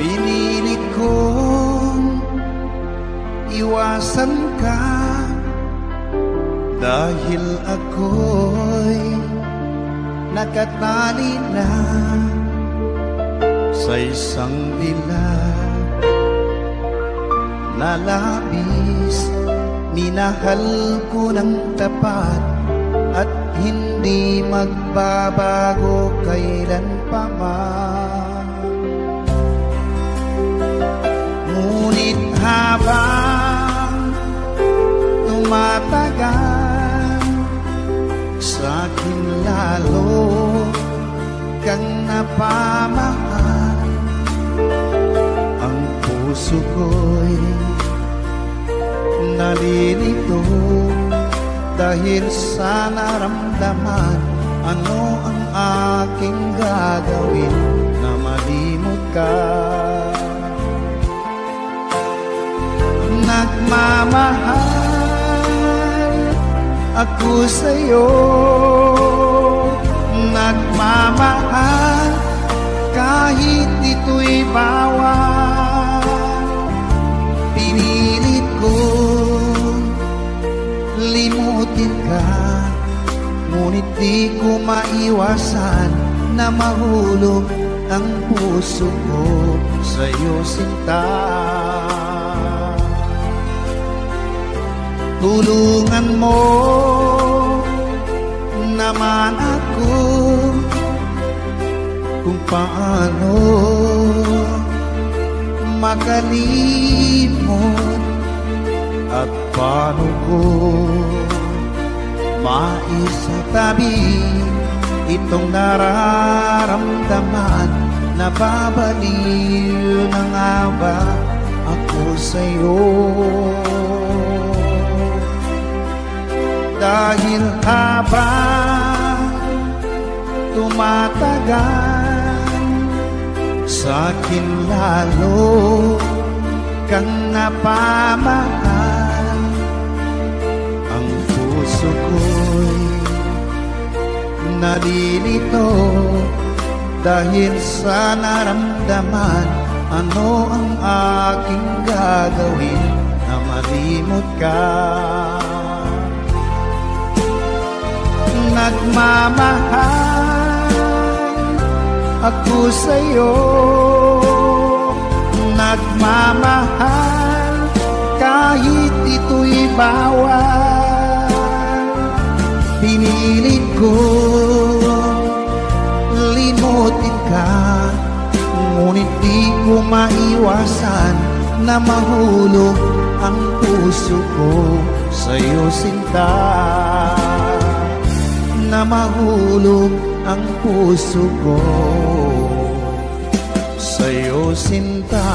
Pinilit kong iwasan ka dahil ako'y nakatali na sa isang dilag na labis. Minahal ko ng tapat at hindi magbabago kailan pa man. Ngunit habang tumatagal, sa'kin lalo kang napamahal. Ang puso ko'y nalilito dahil sa naramdaman. Ano ang aking gagawin na malimot ka? Nagmamahal ako sa'yo, nagmamahal kahit ito'y bawal. Pinilit ko limutin ka, ngunit di ko maiwasan na mahulog ang puso ko sa'yo, sinta. Tulungan mo naman ako kung paano makalimot at paano ko maisatabi itong nararamdaman. Nababaliw na nga ba ako sa'yo? Dahil habang tumatagal, sa'kin lalo kang napamahal. Ang puso ko'y nalilito dahil sa naramdaman. Ano ang aking gagawin na malimot ka? Nagmamahal ako sa'yo, nagmamahal kahit ito'y bawal. Pinilit ko limutin ka, ngunit di ko maiwasan na mahulog ang puso ko sa'yo, sinta. Na mahulog ang puso ko sa'yo, sinta.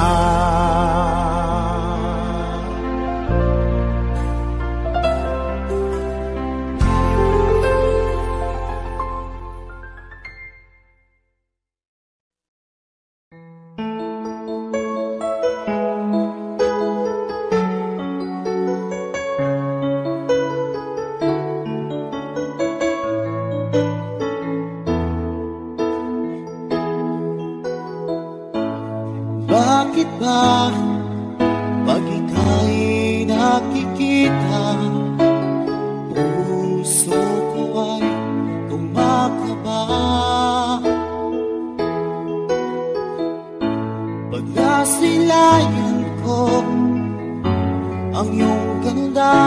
Bakit ba pag ika'y nakikita, puso ko ay kumakaba? Pag nasilayan ko ang iyong ganda,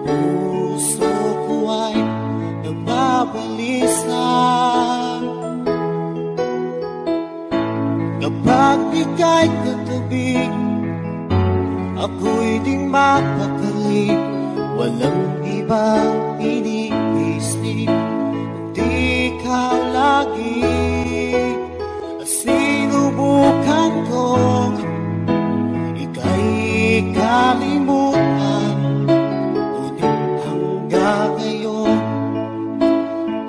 puso ko ay nababalisa. Kapag ika'y katabi, ako'y di mapakali. Walang ibang iniisip, kundi ikaw lagi. Sinubukan kong ika'y kalimutan, ngunit hanggang ngayon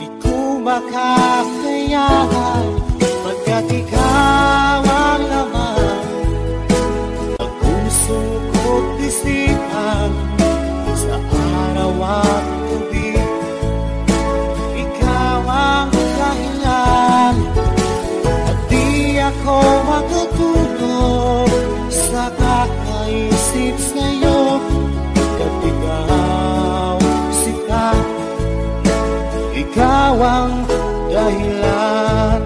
di ko makakayanan. Pagkat ikaw ang laman ang puso ko't isipan, sa araw at gabi ikaw ang dahilan, at di ako dahilan.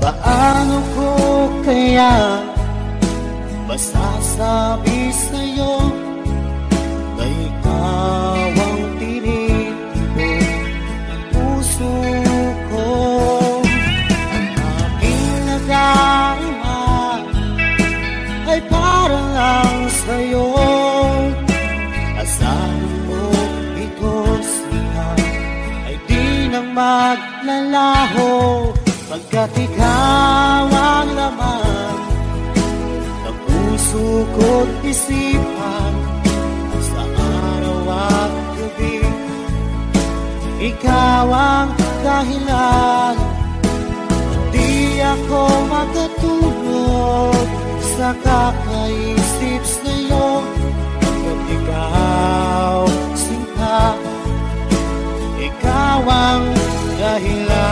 Paano ko kaya masasabi sa'yo na ikaw ang tinitibok ng puso ko? Ang aking nadarama ay para lang sa'yo. Asahan mo ito siya ay di nang maglalaho, pagkat ikaw ang laman ng puso ko't isipan sa araw at gabi. Ikaw ang dahilan, hindi ako makatulog sa kakaisip sa'yo. Pagkat ikaw sinta, ikaw ang dahilan.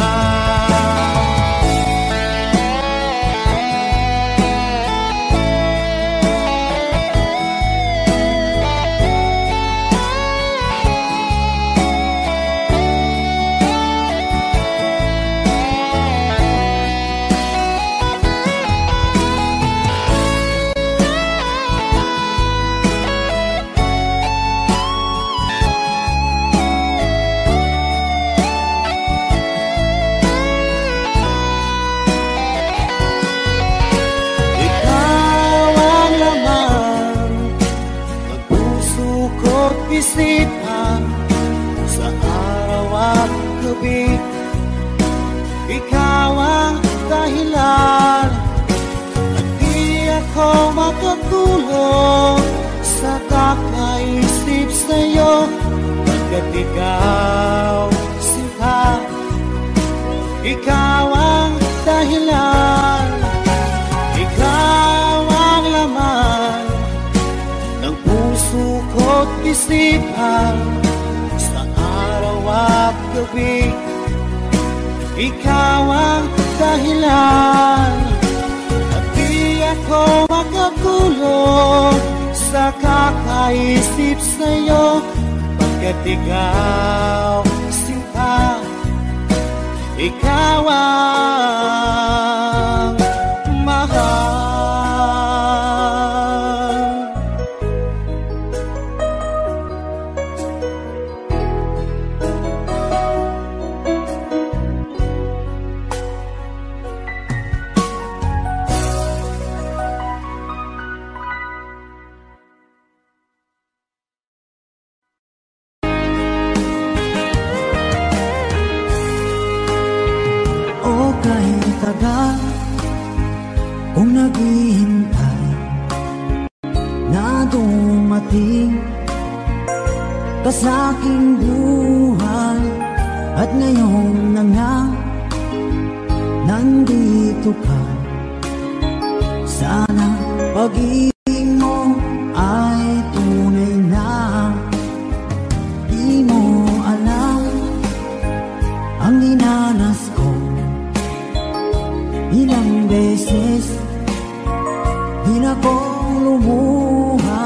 Isipan sa araw at gabi. Ikaw ang dahilan, at di ako makatulog sa kakaisip sa'yo. Pagkat ikaw sinta, ikaw ang dahilan, ikaw ang laman ng puso ko't isipan sa araw at gabi. Ikaw ang dahilan, at di ako makatulog sa kakaisip sa'yo. Pagkat ikaw sinta, ikaw ang mahal. Kung naghihintay na dumating ka sa aking buhay, at ngayon na nga nandito ka. Sana pag-ibig mo ay tunay na. Di mo alam ang dinanas ko. Ilang beses di na ko lumuha,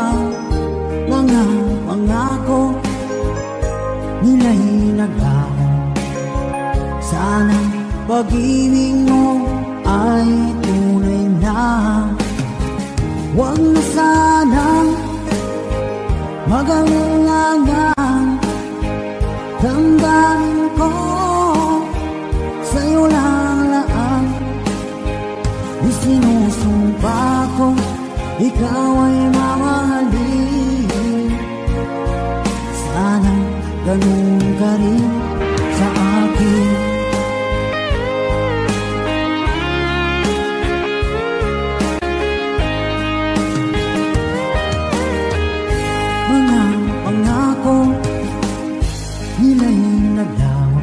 mga pangako nila'y naglaho. Sana pag-ibig mo ay tunay na. Huwag na sanang mag-alangan, damdamin ko sa'yo lang laan. Isinusumpa ko, ikaw ay mamahalin. Sana ganun ka rin sa akin. Mga pangako nila'y naglaho.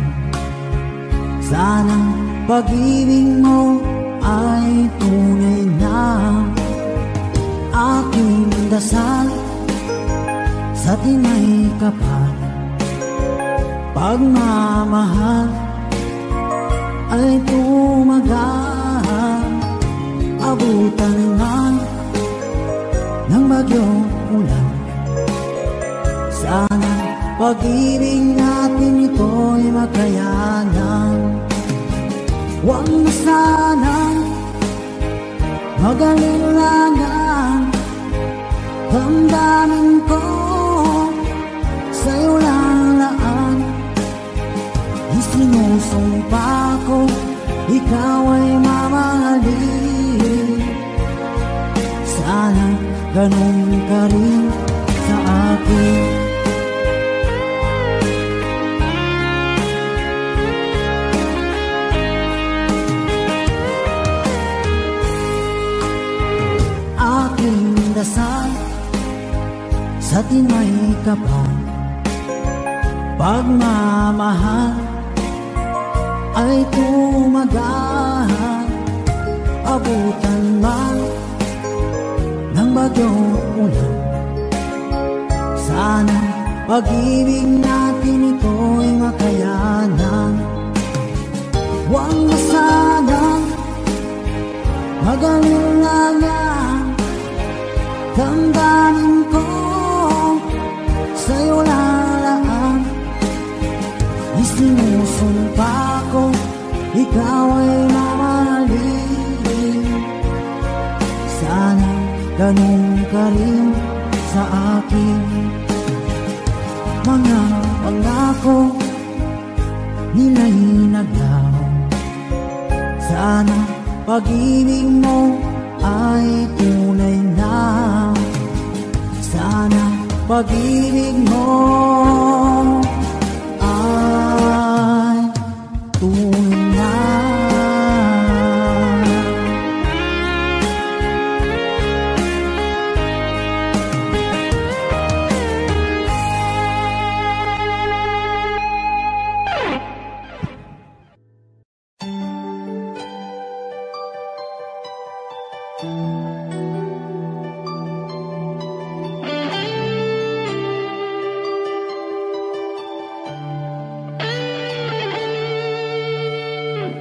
Sana pag-ibig mo ay tunay na. Aking dasal sa tinay kapal, pagmamahal ay tumagal. Abutan man ng bagyong ulan. Sana pag-ibig natin ito'y makayanan. Huwag na sanang mag-alilangan. Damdamin ko sa'yo lalaan. Isinusumpa ko ikaw ay mamahalin. Sana ganun ka rin sa akin. Aking dasal sa tinay kapal, pagmamahal ay tumagal. Abutan man ng bagyong ulan. Sana pag-ibig natin ito'y makayanan. Huwag na sanang mag-alilangan. Damdamin ko sa'yo lalaan. Isinusumpa ko ikaw ay mamahalin. Sana ganun ka rin sa akin. Mga pangako nila'y naglaho. Sana pag-ibig mo ay tunay na. Sana pag-ibig mo ay tunay na.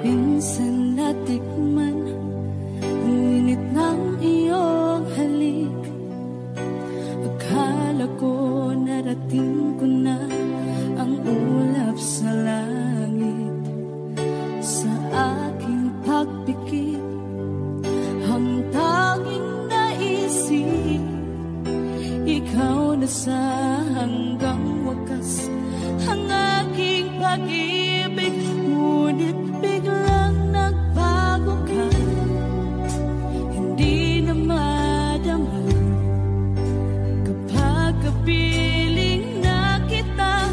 Minsan natikman ang init ng iyong halik. Akala ko narating ko na ang ulap sa langit. Sa aking pagpikit, ang tanging naisip, ikaw na sa hanggang wakas ang aking pag-ibig. Ngunit biglang nagbago ka, hindi na madama. Kapag kapiling na kita,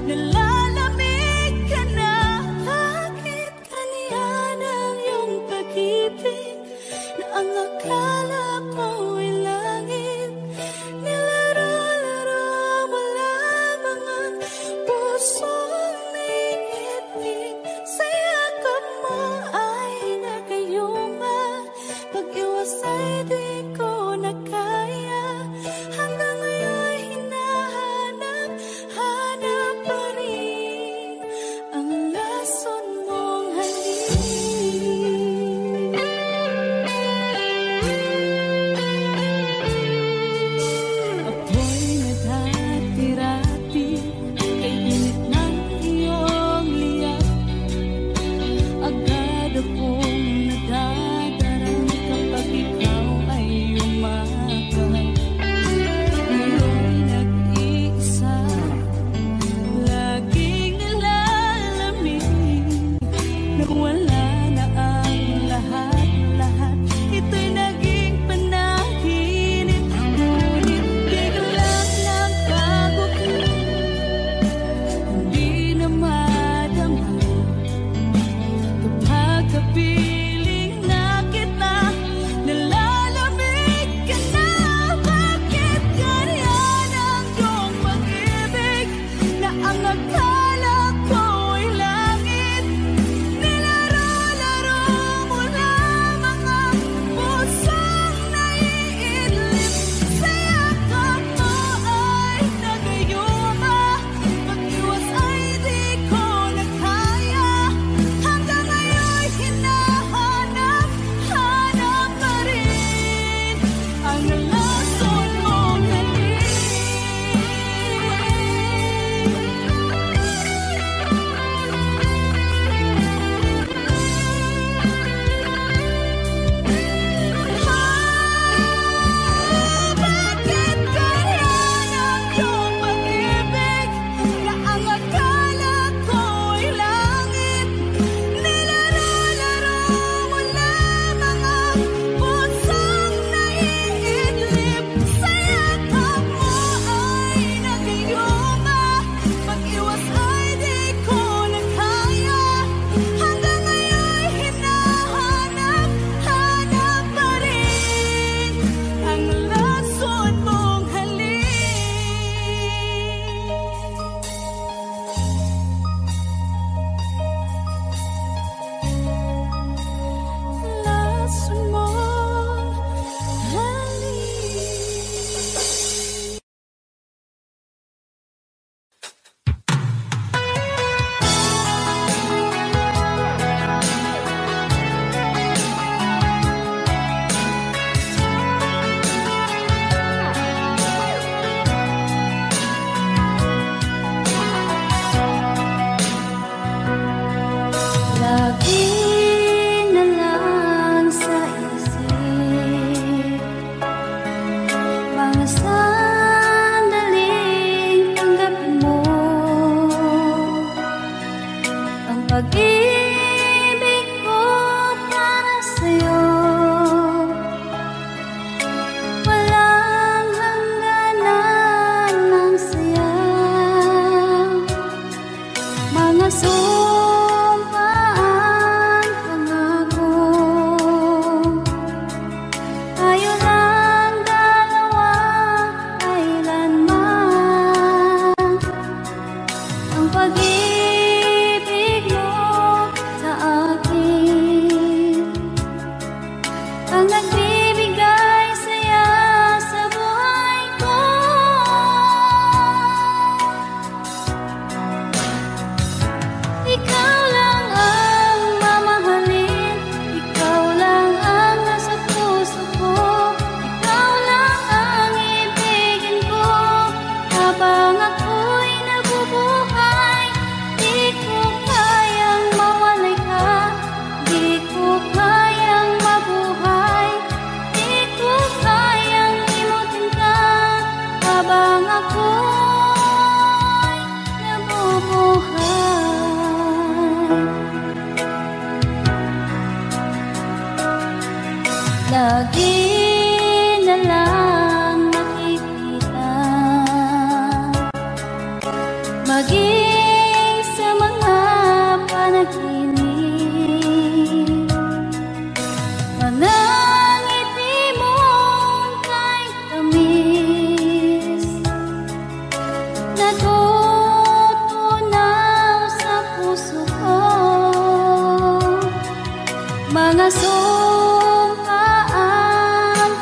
nalalamig ka na. Bakit kaniyan ang iyong pag-ibig na ang akala ko ay langit? Nilaro-laro mo lamang ang pusong niitig. Sa yakap mo ay nagayuma, pag-iwas ay di ko na kaya. Hanggang ngayon hinahanap pa rin ang lason mong halik. lagi na lang makikita, maging sa mga panaginip, mga ngiti mong kahit tamis, natutunaw sa puso ko, mga sumpaang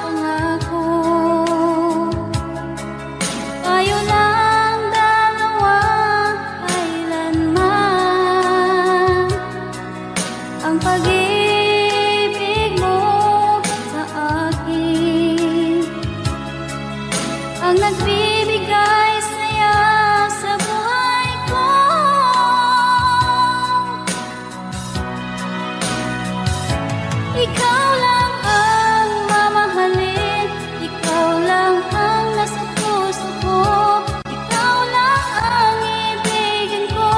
pangako. Tayo lang dalawa kailanman, ang pag-ibig mo sa akin ang nagbibigay saya sa buhay ko. Ikaw lang ang mamahalin, ikaw lang ang nasa puso ko, ikaw lang ang ibigin ko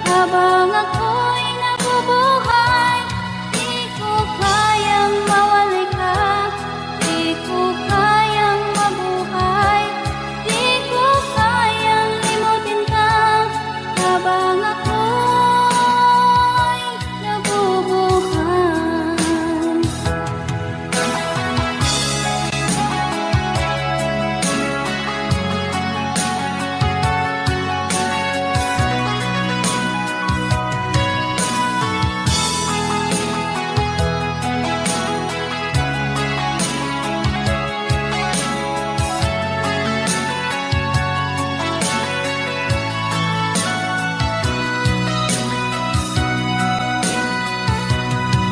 habang ako'y nabubuhay. Di ko kayang mawalay ka, di ko kayang mabuhay, di ko kayang limutin ka habang ako'y nabubuhay.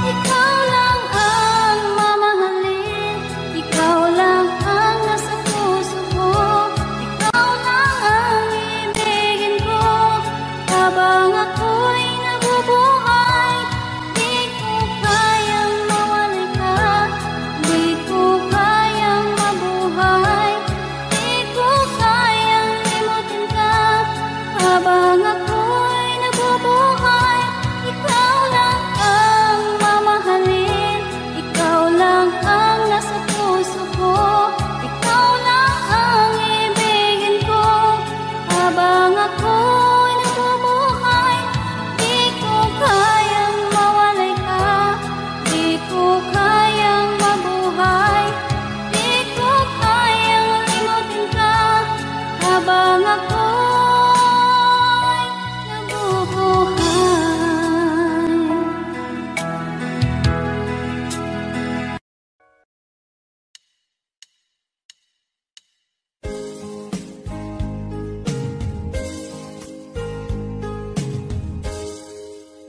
Ikaw lang ang mamahalin, ikaw lang ang nasa puso ko, ikaw lang ang ibigin ko habang ako'y nabubuhay. Di ko kayang mawalay ka, di ko kayang mabuhay, di ko kayang limutin ka habang ako'y nabubuhay. Ikaw lang ang mamahalin, ikaw lang ang nasa puso ko, ikaw lang ang ibigin ko habang ako'y nabubuhay. Di ko kayang mawalay ka, di ko kayang mabuhay, di ko kayang limutin ka habang ako'y nabubuhay.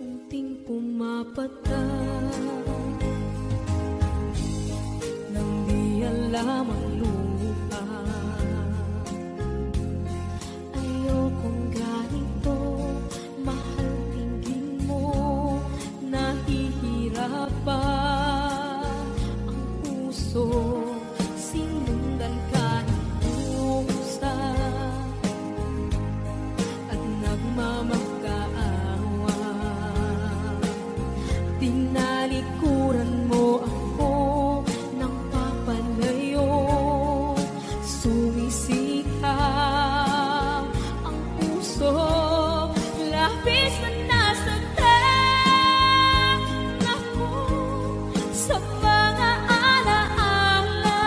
Unting pumapata nang di alam ang lupa. Ayokong ganito, mahal tingin mo, nahihirapan ang puso, sinundan ka ng pusa at nagmamakaawa. Tinalikuran mo ako ng papalayo, sumisikap ang puso, labis na nasaktan ako sa mga alaala.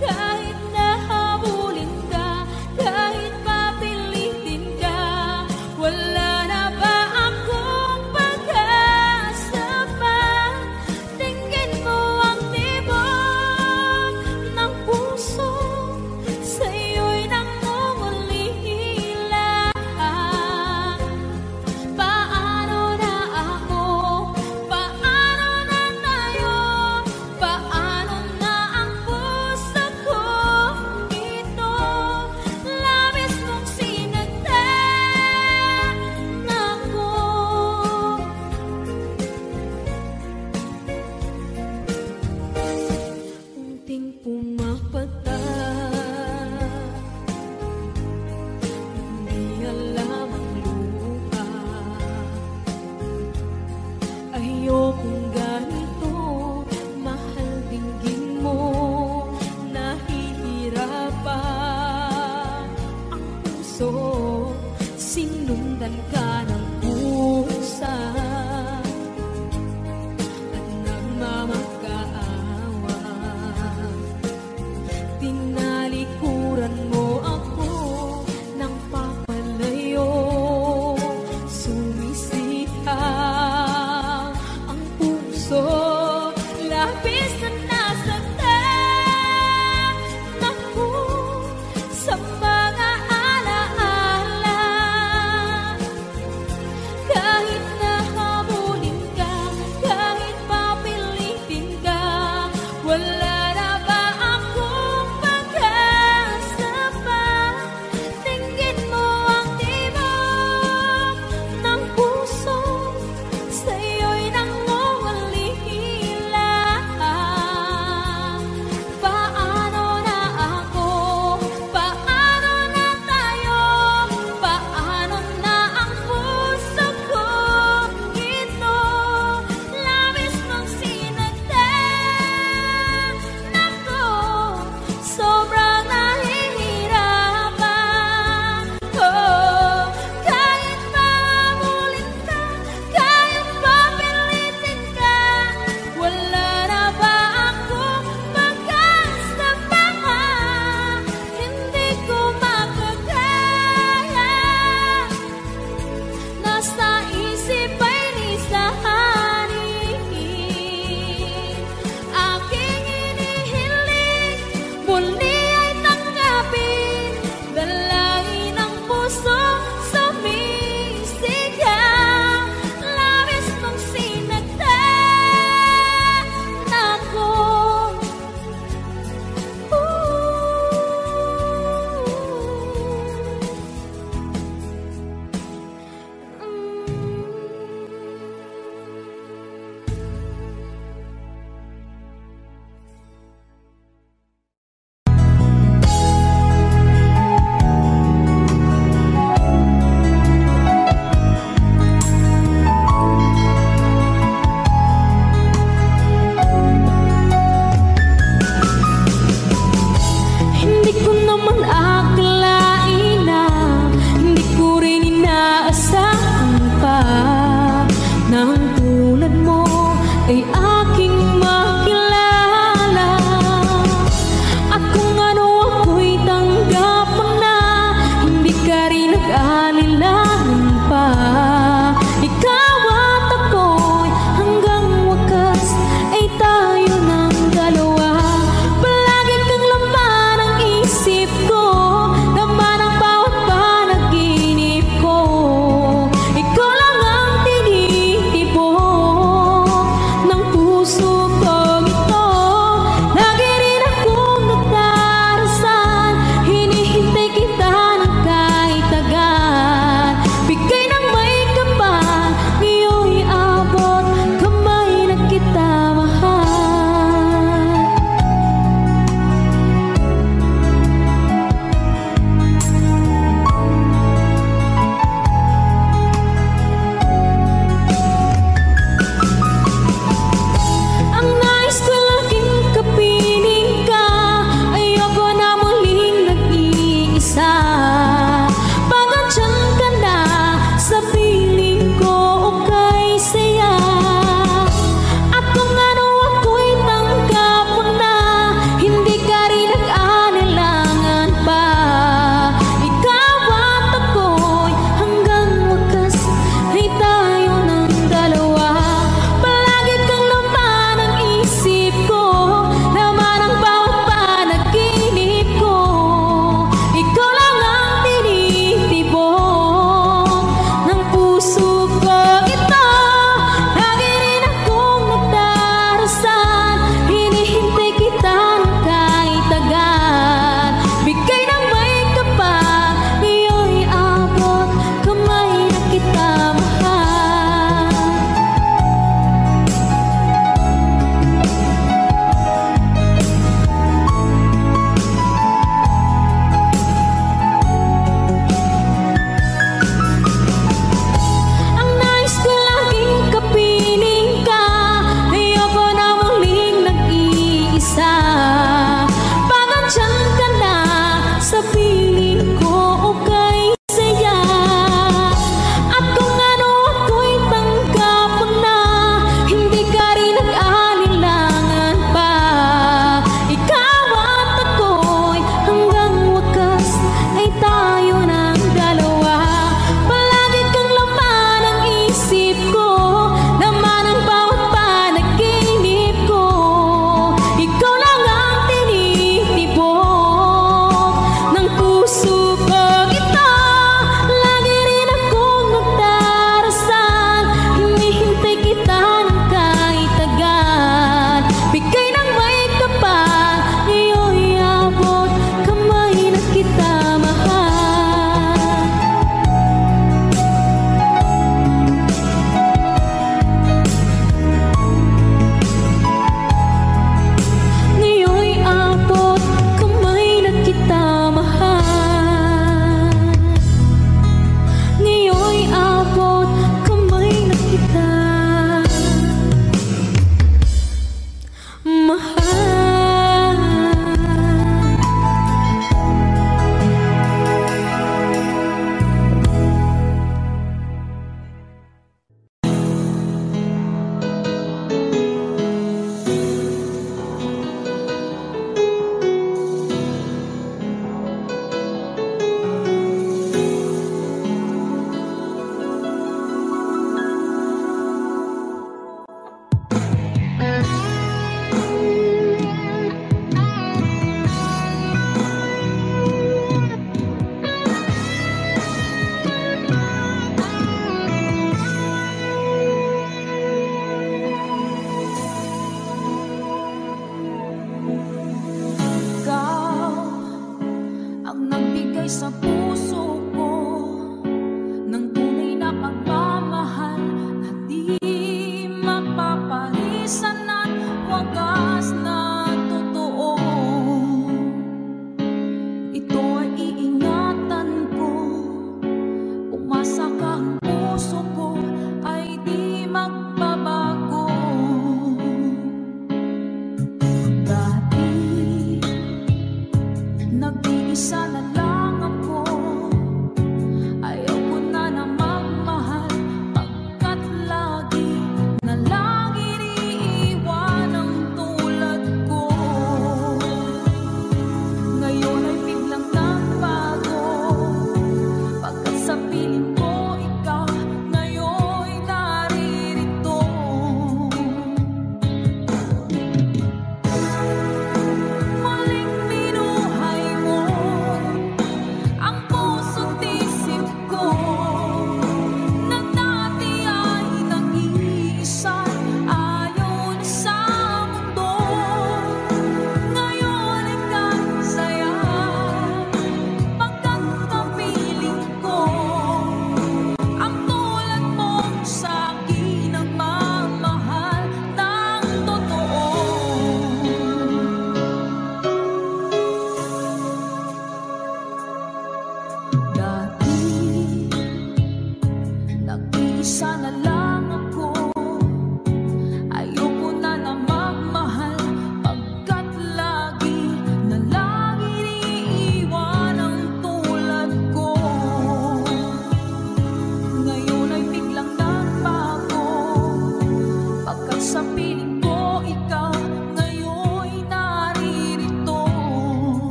Kahit nahabulin ka, kahit papilitin ka, wala na ba akong pag-asa pa? Tingin mo ang tibok ng puso, sa'yo'y nangungulila. Paano na ako? Paano na tayo? Paano na ang puso ko ito? Labis mong sinagtan ako. Unting pumapata, hindi alam ang lupa. Ayokong ganito,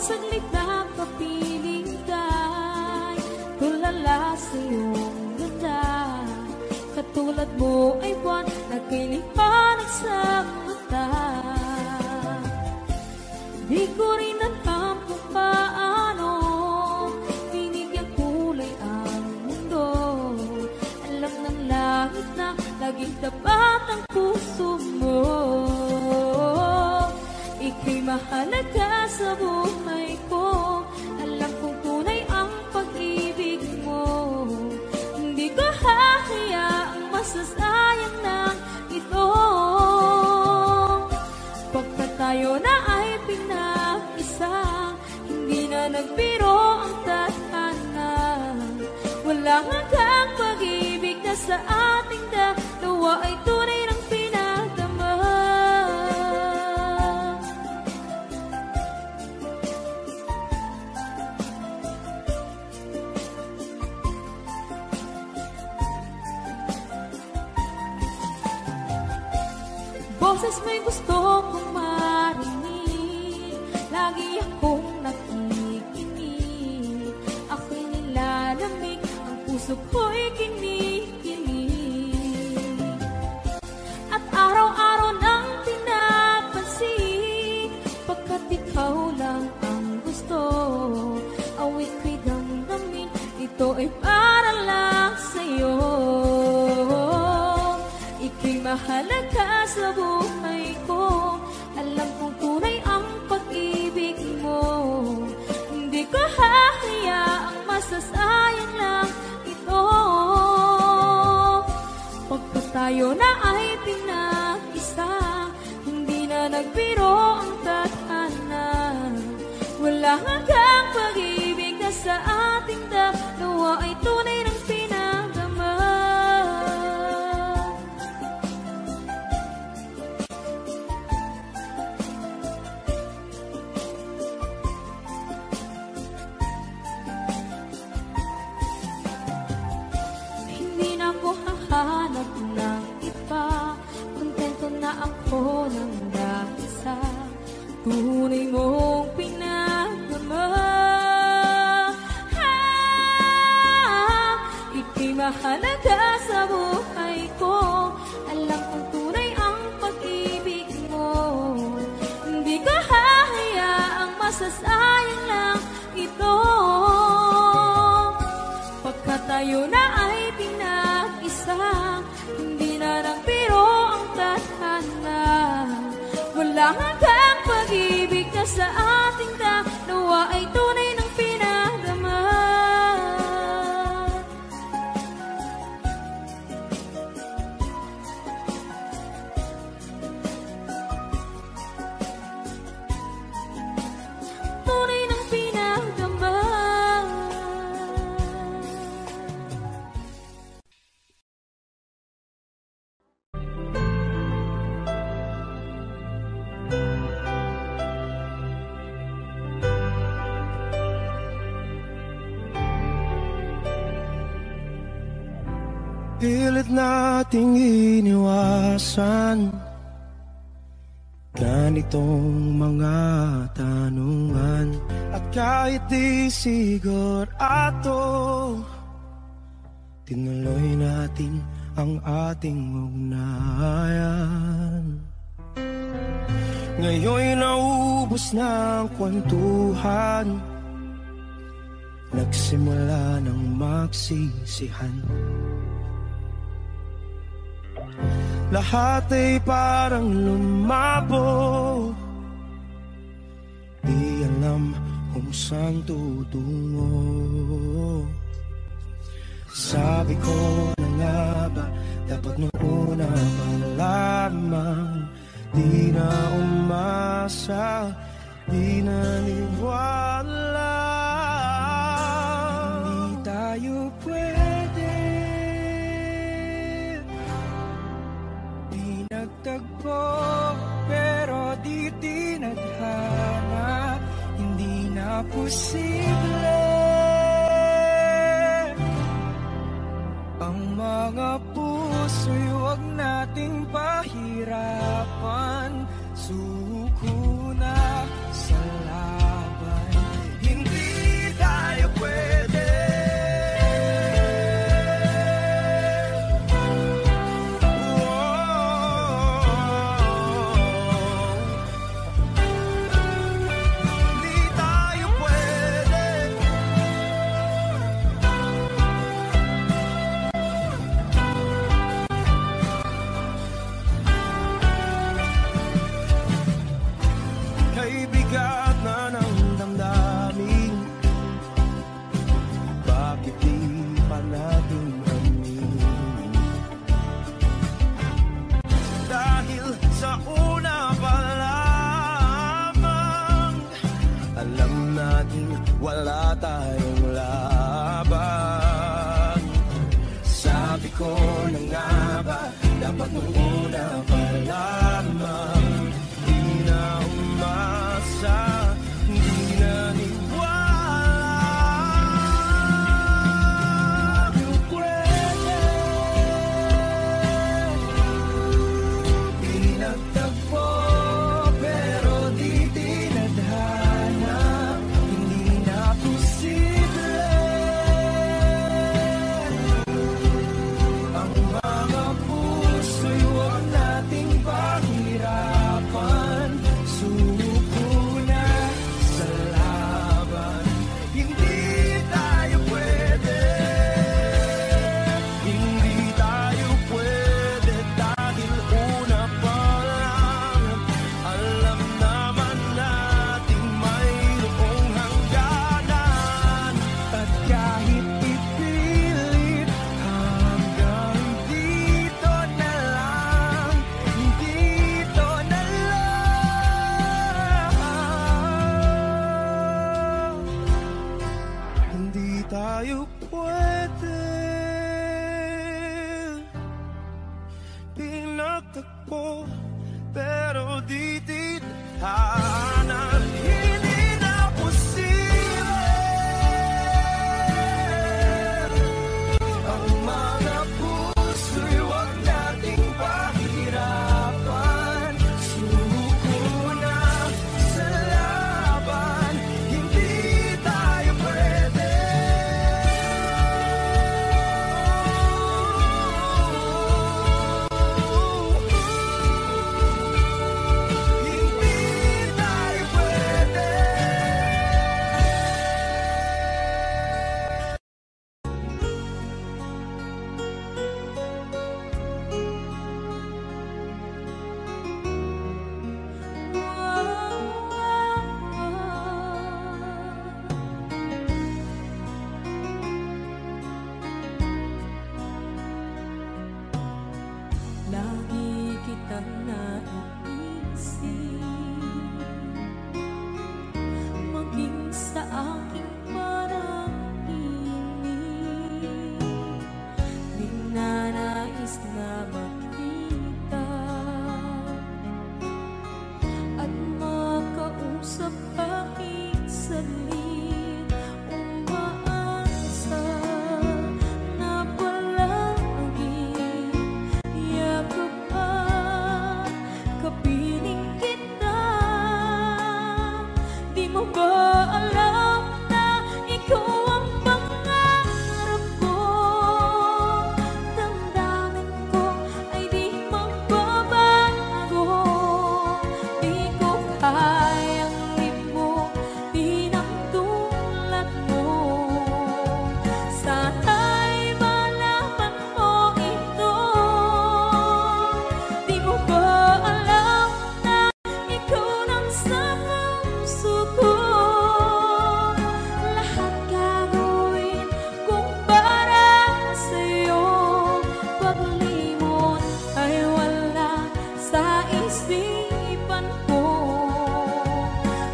saglit na kapiling ka'y tulala sa iyong ganda. Katulad mo ay buwan na kinipanag sa mata. Di ko rin alam kung paano binigyan kulay ang mundo. Alam ng langit na laging tapat ang puso mo. Ika'y mahalaga sa buhay ko. Alam kong tunay ang pag-ibig mo. Hindi ko hahayaang masasayang na ito. Pagkat tayo na ay pinag-isa, hindi na nagbiro ang tadhana. Walang hanggang pag-ibig na sa ating dalawa ay tunay ng pinagdama. Boses mo'y gusto kong marinig, lagi akong nakikinig. Ako'y nilalamig, ang puso ko'y kinikilig. At araw-araw nang pinapansin, pagkat ikaw lang ang gusto. Awit ko'y damdamin, ito ay para lang sa'yo. Ika'y mahalaga sa buhay ko. Alam kong tunay ang pag-ibig mo. Hindi ko hahayaang masasayang lang ito. Pagkat tayo na ay pinag-isa, hindi na nagbiro ang tadhana. Wala hanggang pag-ibig na sa ating dalawa ay tunay ng pinagdama. Hanap ng iba, kontento na ako ng dahil sa tunay mong pinagdama. Ika'y mahalaga sa buhay ko. Alam kong tunay ang pag-ibig mo. Hindi ko hahayaang masasayang lang ito. Pagkat tayo na ay pinag-isa, hindi na nagbiro ang tadhana. Wala hanggang pag-ibig na sa ating dalawa ay tunay ng pinagdama. Tunay ng pinagdama. Pilit nating iniwasan ganitong mga tanungan. At kahit di sigurado, tinuloy natin ang ating ugnayan. Ngayon'y naubos na ang kwentuhan, nagsimula ng magsisihan. Lahat ay parang lumabo, di alam kung saan tutungo. Sabi ko na nga ba, dapat nung una pa lamang, di na umasa, di naniwala. Hindi tayo pwede, di nagtagpo, pero di tinadhana. Hindi na posible ang mga puso'y huwag nating pahirapan. Suko na sa laban,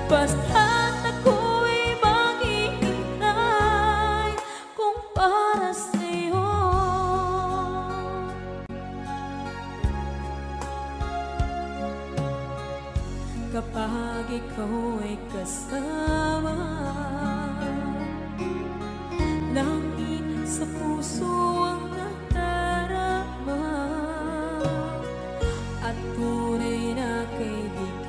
basta't ako'y maghihintay kung para sa'yo. Kapag ikaw ay kasama, langit sa puso ang nadarama, at tunay na kaibigan.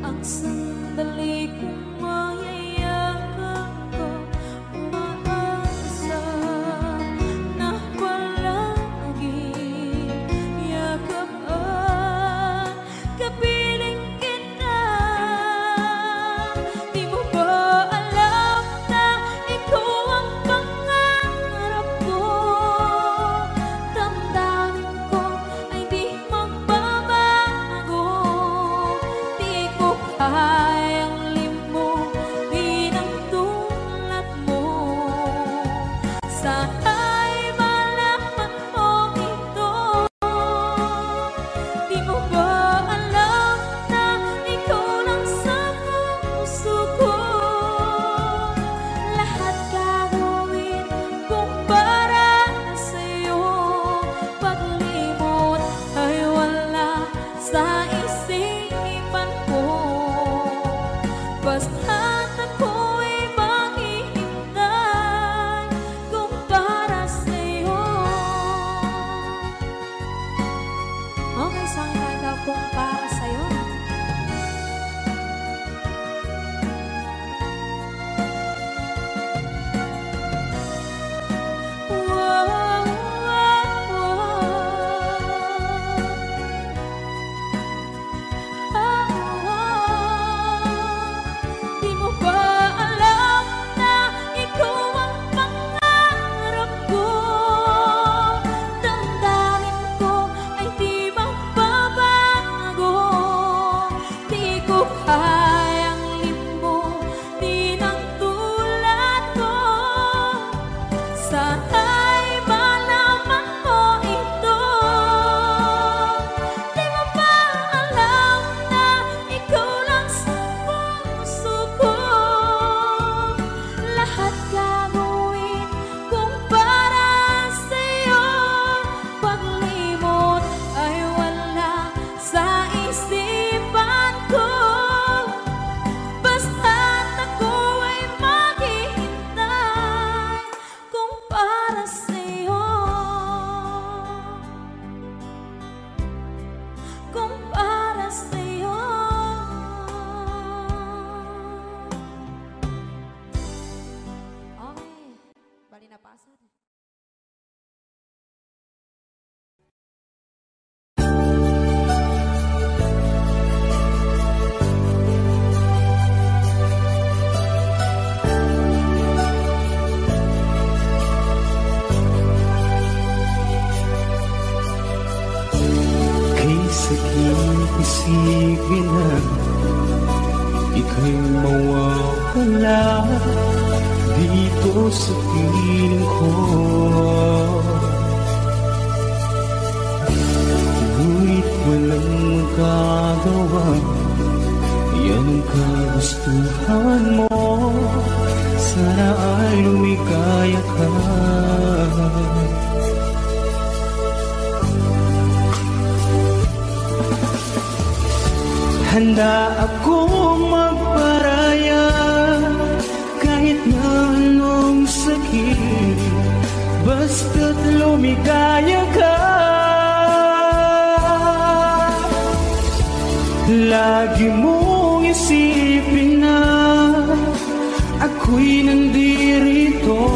Ang sandali kong mayayakap ko, umaasa na palaging yakap at kapiling kita. Di mo ba alam na ikaw ang pangarap ko? Damdamin ko ay di magbabago. Di ko kayang limutin ang tulad mo. Sana'y malaman mo ito. Di mo ba alam na ikaw lang sa puso ko? Lahat gagawin kung para sa'yo. Paglimot ay wala sa isipan ko. Basta't ako'y maghihintay kung para sa'yo. Okay, saan kanta kung para sa'yo? Wow, wow, Di mo ba alam na ikaw ang pangarap ko? Damdamin ko ay di magbabago. Di ko kayang limutin ang tulad ko. Sana'y malaman mo ito. Di mo ba alam na ikaw lang sa puso ko? Lahat gagawin kung para sa'yo. Paglimot ay wala sa isipan ko. Basta't ako ay maghihintay kung para sa'yo. Kung para sa'yo. Okay, bali na pasad. Kay sakit isipin na ika'y mawawala dito sa piling ko. Ngunit walang magagawa, yan ang kagustuhan mo. Sana ay lumikaya ka. Handa akong magparaya kahit na anong sakit, basta't lumikaya ka. Lagi mong isipin na ako'y nandirito,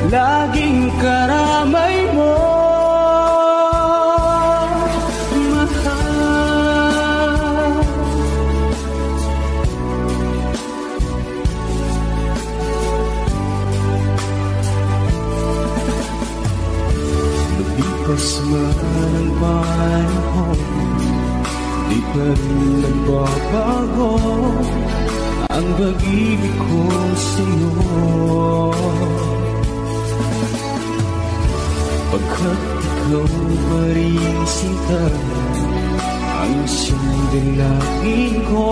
laging karamay mo. Lumipas man ang panahon, di pa rin nagbabago ang pag-ibig ko sa'yo. Pagkat ikaw pa rin sinta ang ang sindilangin ko.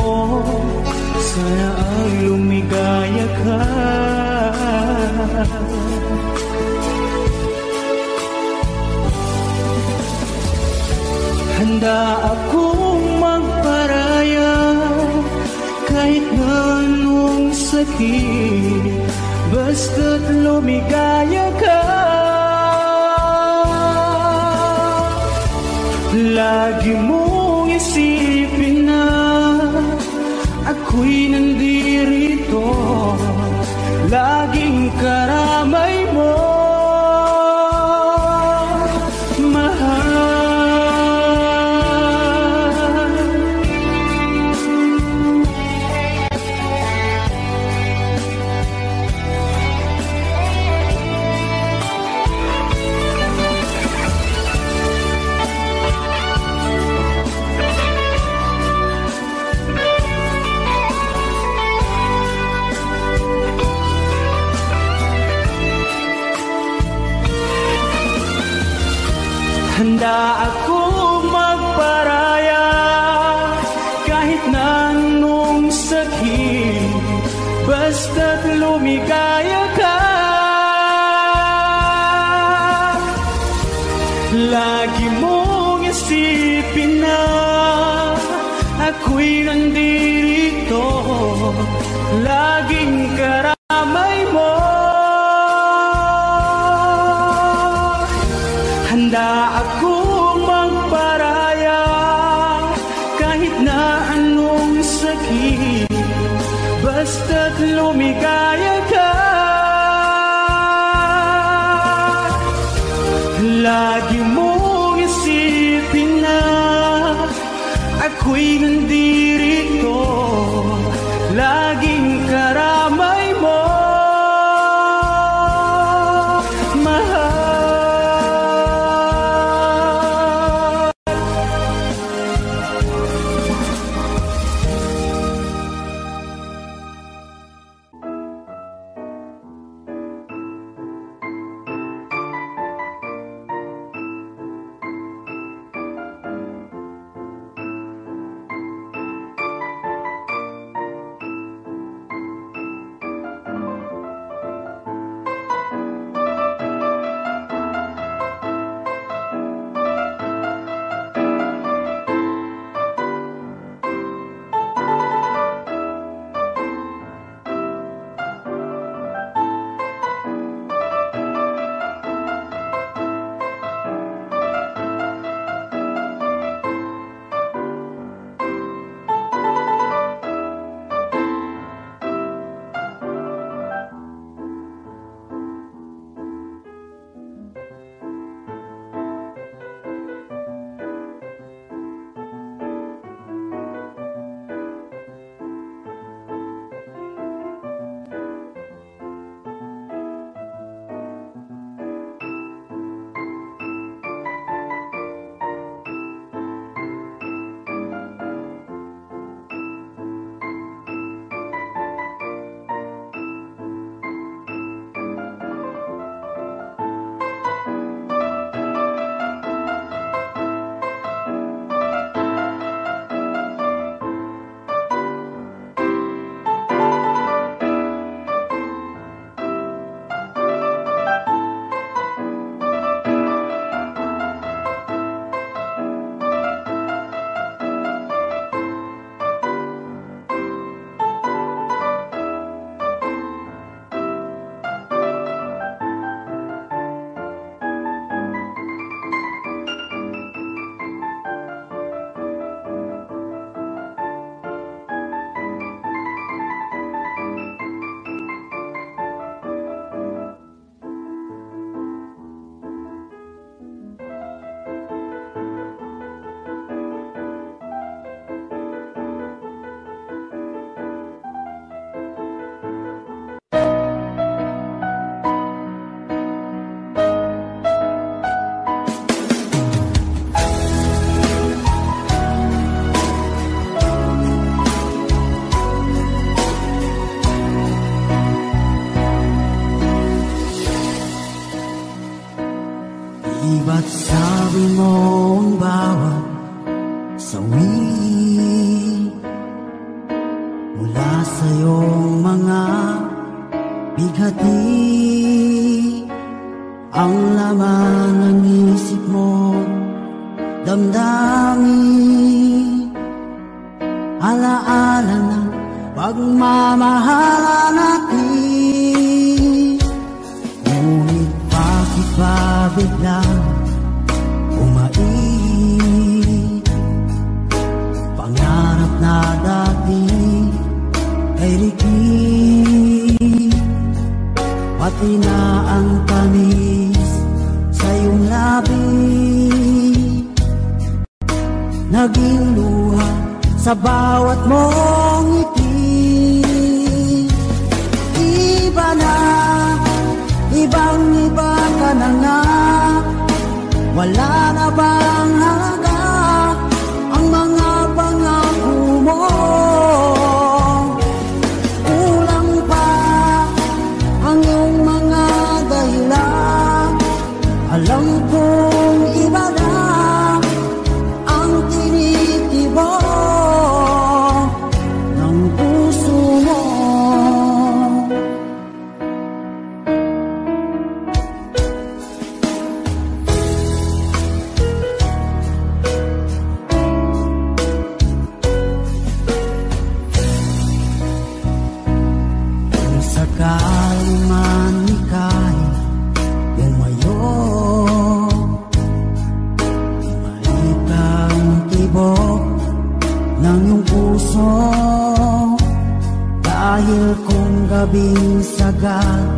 Sana ay lumigaya ka. Handa akong magparaya kahit na anong sakit, basta't lumigaya ka. Lagi mong isipin na ako'y nandirito, laging karamay mo, mahal. Handa akong magparaya kahit na anong sakit, basta't lumigaya ka. Lagi mong isipin na ako'y nandirito, laging karamay mo. Handa akong magparaya kahit na anong sakit, basta't lumigaya ka. Lagi mong isipin na ako'y nandirito, laging karamay mo, mahal. damdamin, alaala ng pagmamahalan natin. Ngunit bakit ba biglang umaib? Pangarap na dati ay rikip, pati na ang tamis sa iyong labi, naging luha sa bawat mong ngiti. Iba na, ibang-iba ka na nga, wala na bang halaga ang mga pangako mo? Kulang pa ang iyong mga dahilan, alam kong iba na ang tinitibok ng puso mo. Kung sakali man ika'y umayo, malikang tibok ng iyong puso, dahil kung gabing sagat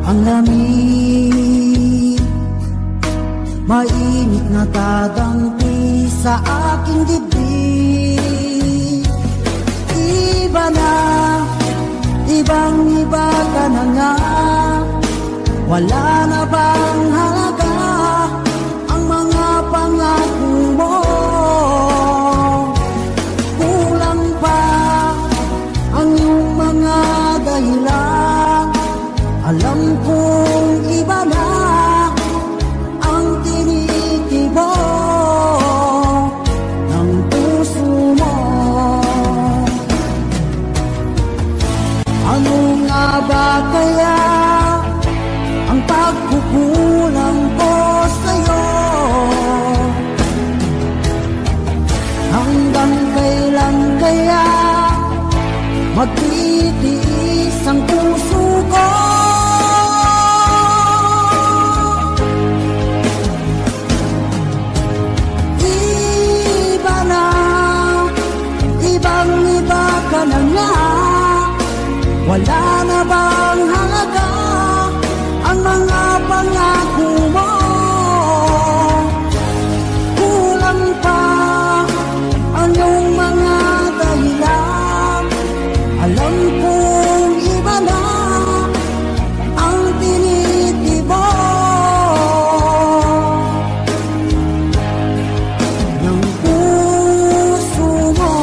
ang lamig, mainit na dadampi sa aking dibdib. Iba na, ibang-iba ka na nga, wala na bang halaga ang mga pangako mo? Kulang pa ang iyong mga dahilan, alam kong iba na ang tinitibok ng puso mo. Ano nga ba kaya ang pagkukulang ko sa'yo? Hanggang kailan kaya magtitiis ang puso ko? Iba na, ibang-iba ka na nga, wala na bang halaga ang mga pangako mo? Kulang pa ang iyong mga dahilan, alam kong iba na ang tinitibok ng puso mo.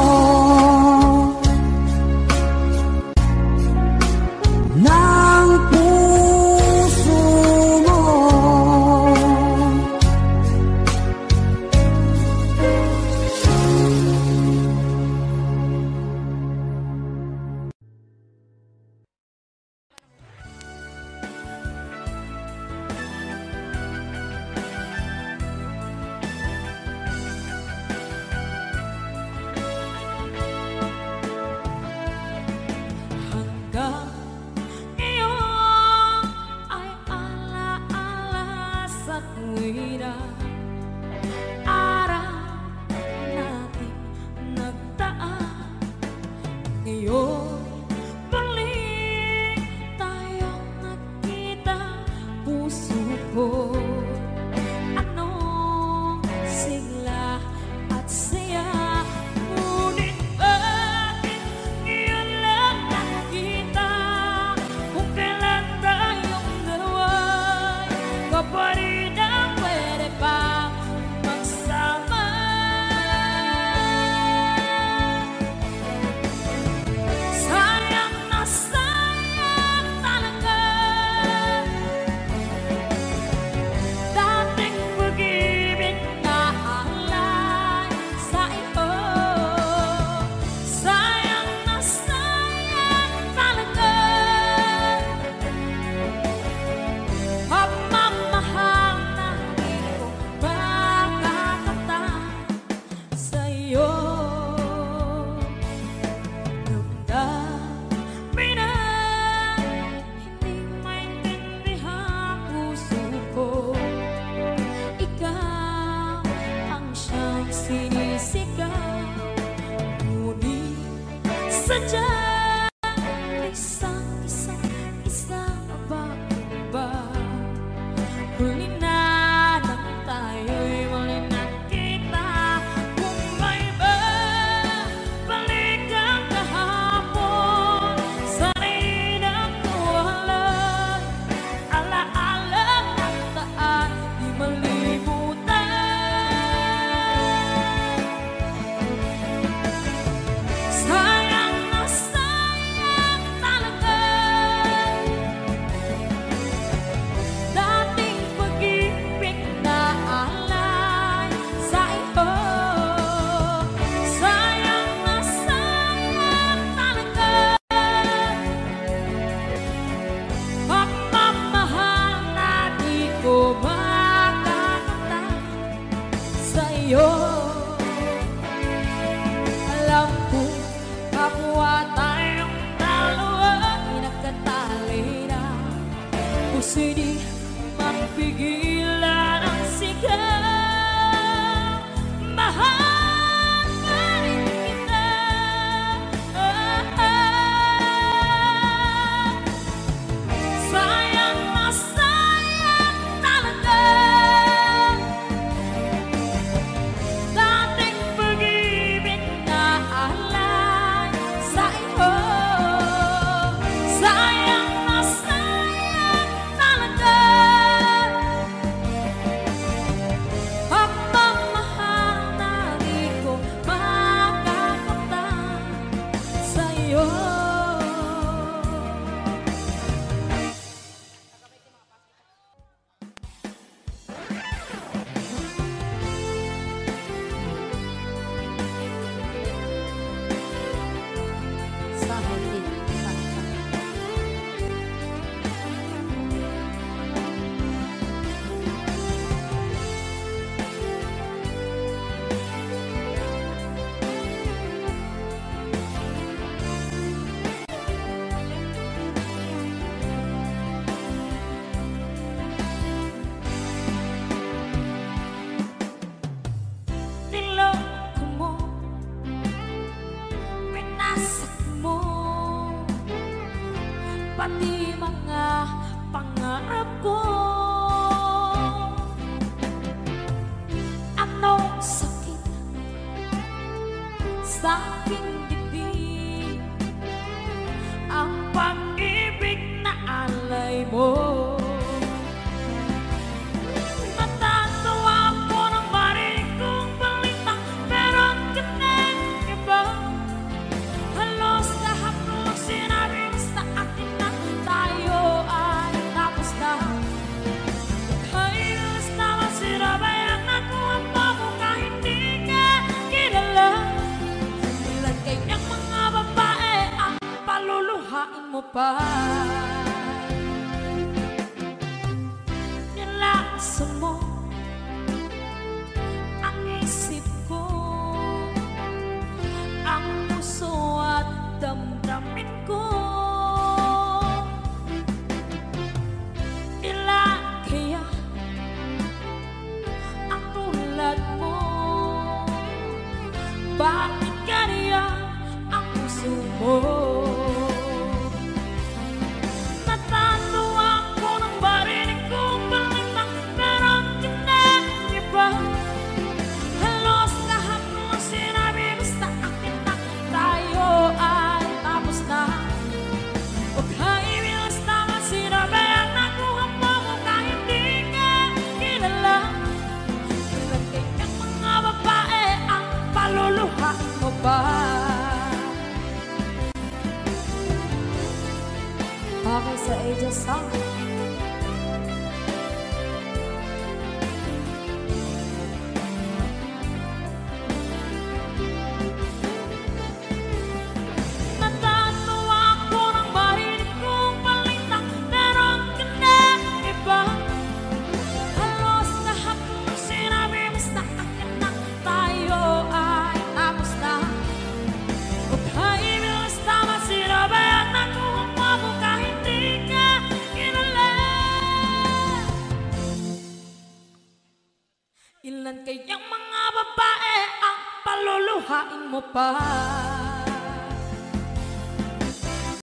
sadya isang ba huli na nang tayo'y muli nakita. Kung may balik ang kahapon, sana'y nakuhalan. Alaala ng taan, di malimutan. Sayang na sayang talaga dating pag-ibig na alay sa iyo. Sayang na sayang talaga pagmamahal na di ko makakamtan sa iyo. Alam ko kapwa tayong dalawa pinagkatali na, puso di mapigilan ang sigaw. Mahal pa rin kita. Sayang na sayang talaga dating pag-ibig na alay sa iyo. Sayang na sayang talaga pagmamahal na di ko makakamtan sa iyo. Sa huli niloko mo, winasak mo pati mga pangarap ko. Anong sakit sa aking dibdib ang pag-ibig na alay mo. Natatawa ko ng marinig kong balita, meron ka ng iba. Halos lahat ng sinabi mo sa akin na tayo ay tapos na. Halos naman sinabayan ako ang babo kahit di ka kilala. Ilan kayang mga babae ang paluluhain mo pa. Nilason mo ang isip ko, ang puso at damdamin ko. Ilan kaya ang tulad mo? Bakit kaya ang puso mo? Natatawa ko ng marinig kong balita, meron ka ng iba. Halos lahat ng sinabi mo sa akin na tayo ay tapos na. Huwag kaibilas naman sinabayan ako ang mo kahit di ka kilala. Ilan kayang mga babae ang paluluhain mo ba? Okay sa Aja Song. Natatawa ko ng marinig kong balita, meron ka ng iba. Halos lahat ng sinabi mo sa akin na tayo ay tapos na. Huwag kaibilas naman sinabayan ako ang mo kahit di ka kilala. Ilan kayang mga babae ang paluluhain mo pa?